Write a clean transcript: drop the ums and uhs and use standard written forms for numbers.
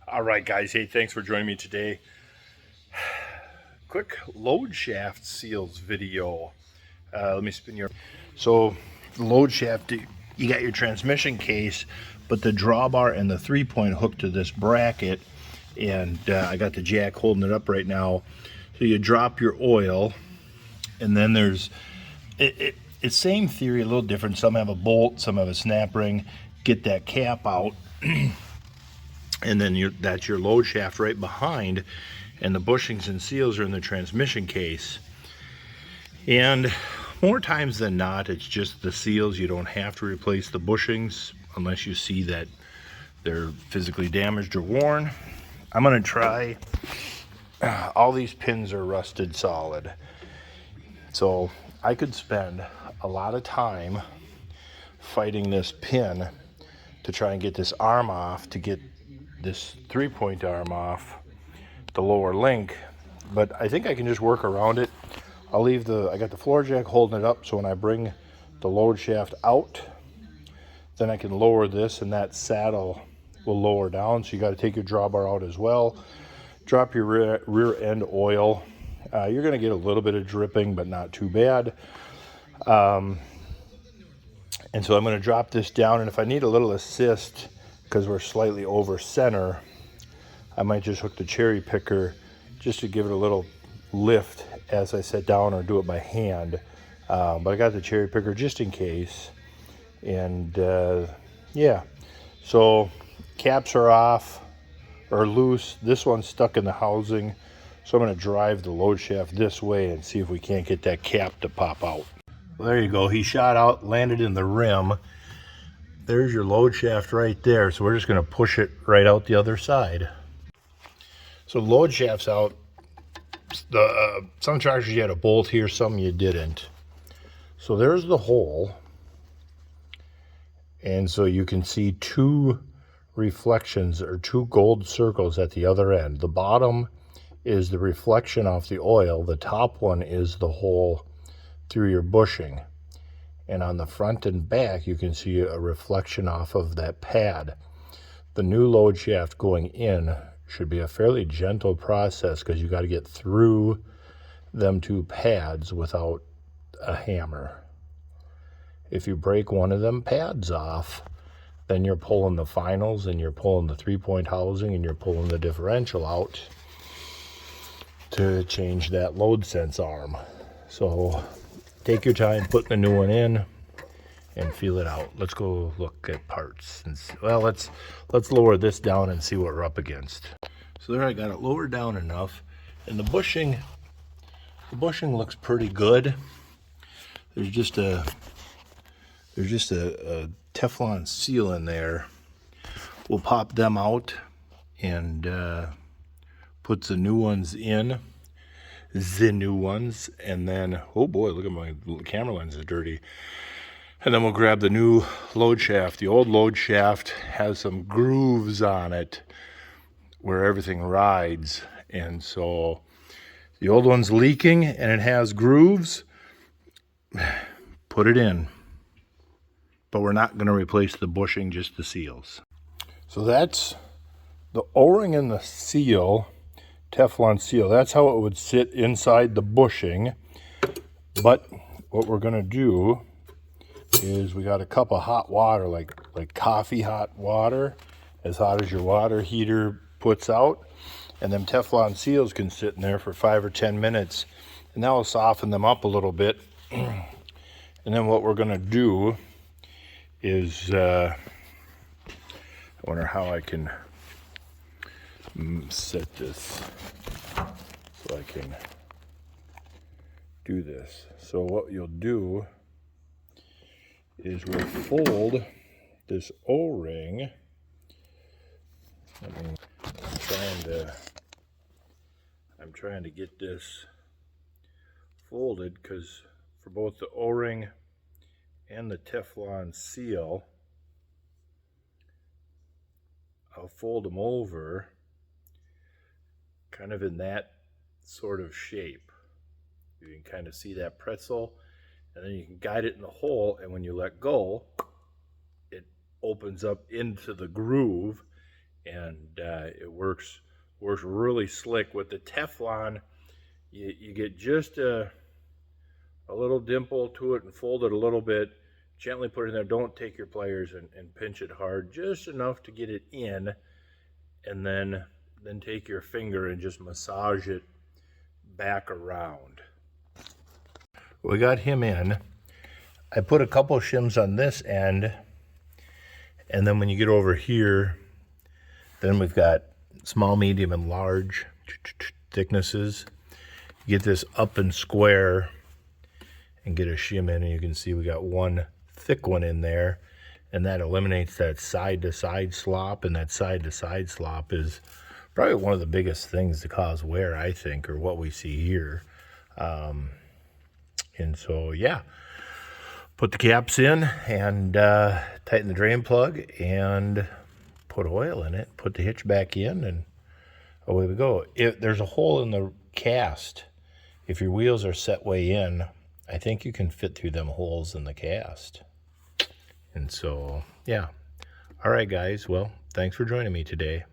All right, guys. Hey, thanks for joining me today. Quick load shaft seals video. Let me spin your. So, the load shaft, you got your transmission case, but the drawbar and the 3-point hook to this bracket, and I got the jack holding it up right now. So you drop your oil, and then there's it's same theory, a little different. Some have a bolt, some have a snap ring. Get that cap out. And then that's your load shaft right behind, and the bushings and seals are in the transmission case. And more times than not, it's just the seals. You don't have to replace the bushings unless you see that they're physically damaged or worn. I'm going to try. All these pins are rusted solid, so I could spend a lot of time fighting this pin to try and get this arm off, to get this 3-point arm off the lower link, but I think I can just work around it. I got the floor jack holding it up, so when I bring the load shaft out, then I can lower this and that saddle will lower down. So you got to take your drawbar out as well. Drop your rear end oil. You're going to get a little bit of dripping, but not too bad. And so I'm going to drop this down, and if I need a little assist because we're slightly over center, I might just hook the cherry picker just to give it a little lift as I set down, or do it by hand. But I got the cherry picker just in case. And yeah, so caps are off or loose. This one's stuck in the housing. So I'm going to drive the load shaft this way and see if we can't get that cap to pop out. Well, there you go. He shot out, landed in the rim. There's your load shaft right there. So we're just going to push it right out the other side. So load shaft's out. Some tractors you had a bolt here, some you didn't. So there's the hole. And so you can see two reflections, or two gold circles at the other end. The bottom is the reflection off the oil. The top one is the hole through your bushing. And on the front and back, you can see a reflection off of that pad. The new load shaft going in should be a fairly gentle process, because you got to get through them two pads without a hammer. If you break one of them pads off, then you're pulling the finals, and you're pulling the 3-point housing, and you're pulling the differential out to change that load sense arm. So take your time putting the new one in and feel it out. Let's go look at parts. Well, let's lower this down and see what we're up against. So there, I got it lowered down enough, and the bushing looks pretty good. There's just a Teflon seal in there. We'll pop them out and put the new ones in. The new ones, and then, oh boy, look at my camera lens is dirty. And then we'll grab the new load shaft. The old load shaft has some grooves on it where everything rides, and so the old one's leaking and it has grooves. Put it in, but we're not going to replace the bushing, just the seals. So that's the O-ring and the seal, Teflon seal. That's how it would sit inside the bushing. But what we're going to do is, we got a cup of hot water, like coffee hot water, as hot as your water heater puts out, and them Teflon seals can sit in there for 5 or 10 minutes, and that will soften them up a little bit. And then what we're going to do is, I wonder how I can set this so I can do this. So what you'll do is, we'll fold this O-ring. I'm trying to get this folded, because for both the O-ring and the Teflon seal, I'll fold them over kind of in that sort of shape. You can kind of see that pretzel, and then you can guide it in the hole, and when you let go, it opens up into the groove, and it works really slick. With the Teflon, you get just a little dimple to it and fold it a little bit, gently put it in there. Don't take your pliers and pinch it hard, just enough to get it in, and then take your finger and just massage it back around. We got him in. I put a couple shims on this end, and then when you get over here, then we've got small, medium, and large thicknesses. You get this up and square and get a shim in, and you can see we got one thick one in there, and that eliminates that side-to-side slop, and that side-to-side slop is probably one of the biggest things to cause wear, I think, or what we see here. And so, yeah, put the caps in and tighten the drain plug and put oil in it, put the hitch back in, and away we go. If there's a hole in the cast, if your wheels are set way in, I think you can fit through them holes in the cast. And so, yeah. All right, guys. Well, thanks for joining me today.